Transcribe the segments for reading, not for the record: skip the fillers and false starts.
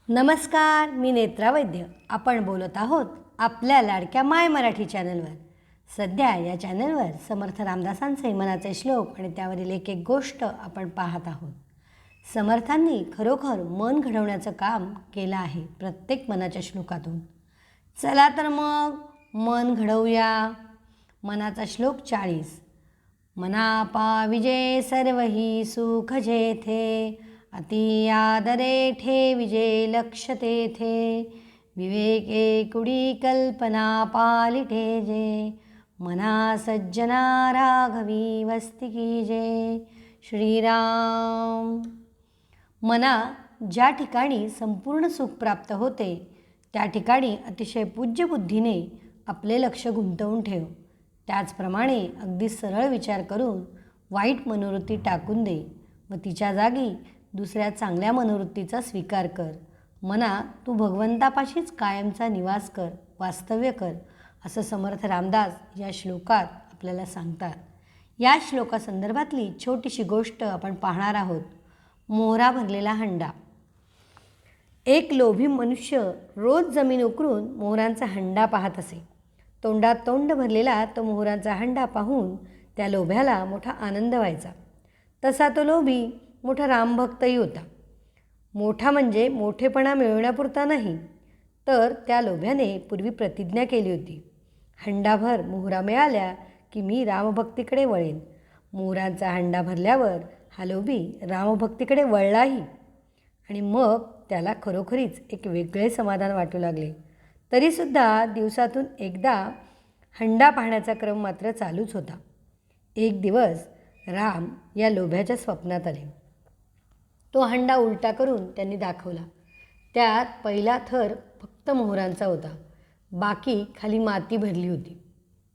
नमस्कार, मी नेत्रा वैद्य. आपण बोलत आहोत आपल्या लाडक्या माय मराठी चॅनलवर. सध्या या चॅनलवर समर्थ रामदासांचे मनाचे श्लोक आणि त्यावरील एक एक गोष्ट आपण पाहत आहोत. समर्थांनी खरोखर मन घडवण्याचं काम केलं आहे प्रत्येक मनाच्या श्लोकातून. चला तर मग मन घडवूया. मनाचा श्लोक 40. मना पाविजे सर्वही सुख जेथे, अति आदरे ठेविजे लक्ष तेथे, विवेके कुडी कल्पना पालिटे जे, मना सज्जना राघवी वस्ती कीजे. श्रीराम. मना ज्या ठिकाणी संपूर्ण सुख प्राप्त होते त्या ठिकाणी अतिशय पूज्य बुद्धीने आपले लक्ष गुंतवून ठेव. त्याचप्रमाणे अगदी सरळ विचार करून वाईट मनोवृत्ती टाकून दे व तिच्या जागी दुसऱ्या चांगल्या मनोवृत्तीचा स्वीकार कर. मना तू भगवंतापाशीच कायमचा निवास कर, वास्तव्य कर, असं समर्थ रामदास या श्लोकात आपल्याला सांगतात. या श्लोकासंदर्भातली छोटीशी गोष्ट आपण पाहणार आहोत. मोहरा भरलेला हंडा. एक लोभी मनुष्य रोज जमीन उकरून मोहरांचा हंडा पाहत असे. तोंडात तोंड भरलेला तो मोहरांचा हंडा पाहून त्या लोभ्याला मोठा आनंद व्हायचा. तसा तो लोभी मोठा रामभक्तही होता. मोठा म्हणजे मोठेपणा मिळवण्यापुरता नाही, तर त्या लोभ्याने पूर्वी प्रतिज्ञा केली होती, हंडाभर मोहरा मिळाल्या की मी रामभक्तीकडे वळेन. मोहरांचा हंडा भरल्यावर हा लोभी रामभक्तीकडे वळलाही आणि मग त्याला खरोखरीच एक वेगळे समाधान वाटू लागले. तरीसुद्धा दिवसातून एकदा हंडा पाहण्याचा क्रम मात्र चालूच होता. एक दिवस राम या लोभ्याच्या स्वप्नात आले. तो हंडा उलटा करून त्यांनी दाखवला. त्यात पहिला थर फक्त मोहरांचा होता, बाकी खाली माती भरली होती.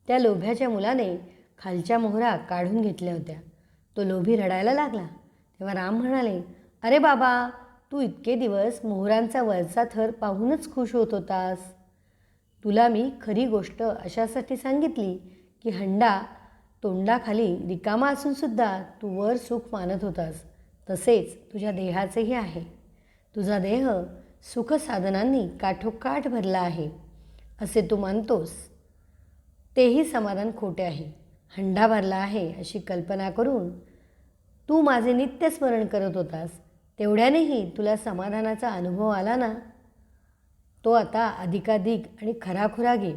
त्या लोभ्याच्या मुलाने खालच्या मोहरा काढून घेतल्या होत्या. तो लोभी रडायला लागला. तेव्हा राम म्हणाले, अरे बाबा, तू इतके दिवस मोहरांचा वरचा थर पाहूनच खुश होत होतास. तुला मी खरी गोष्ट अशासाठी सांगितली की हंडा तोंडाखाली रिकामा असूनसुद्धा तू वर सुख मानत होतास. तसेच तुझ्या देहाचेही आहे. तुझा देह सुखसाधनांनी काठोकाठ भरला आहे असे तू मानतोस, तेही समाधान खोटे आहे. हंडा भरला आहे अशी कल्पना करून तू माझे नित्य स्मरण करत होतास, तेवढ्यानेही तुला समाधानाचा अनुभव आला ना. तो आता अधिकाधिक आणि खराखुरा घे.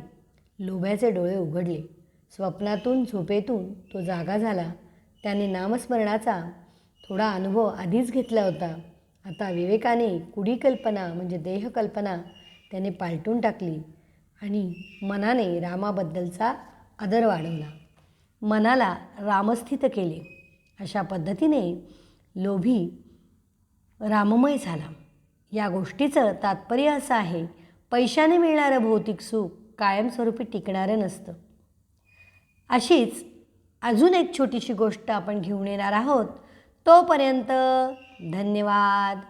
लोभ्याचे डोळे उघडले. स्वप्नातून झोपेतून तो जागा झाला. त्याने नामस्मरणाचा थोडा अनुभव आधीच घेतला होता. आता विवेकाने कुडी कल्पना म्हणजे देहकल्पना त्याने पालटून टाकली आणि मनाने रामाबद्दलचा आदर वाढवला. मनाला रामस्थित केले. अशा पद्धतीने लोभी राममय झाला. या गोष्टीचं तात्पर्य असं आहे, पैशाने मिळणारं भौतिक सुख कायमस्वरूपी टिकणारं नसतं. अशीच अजून एक छोटीशी गोष्ट आपण घेऊन येणार आहोत. तोपर्यंत धन्यवाद.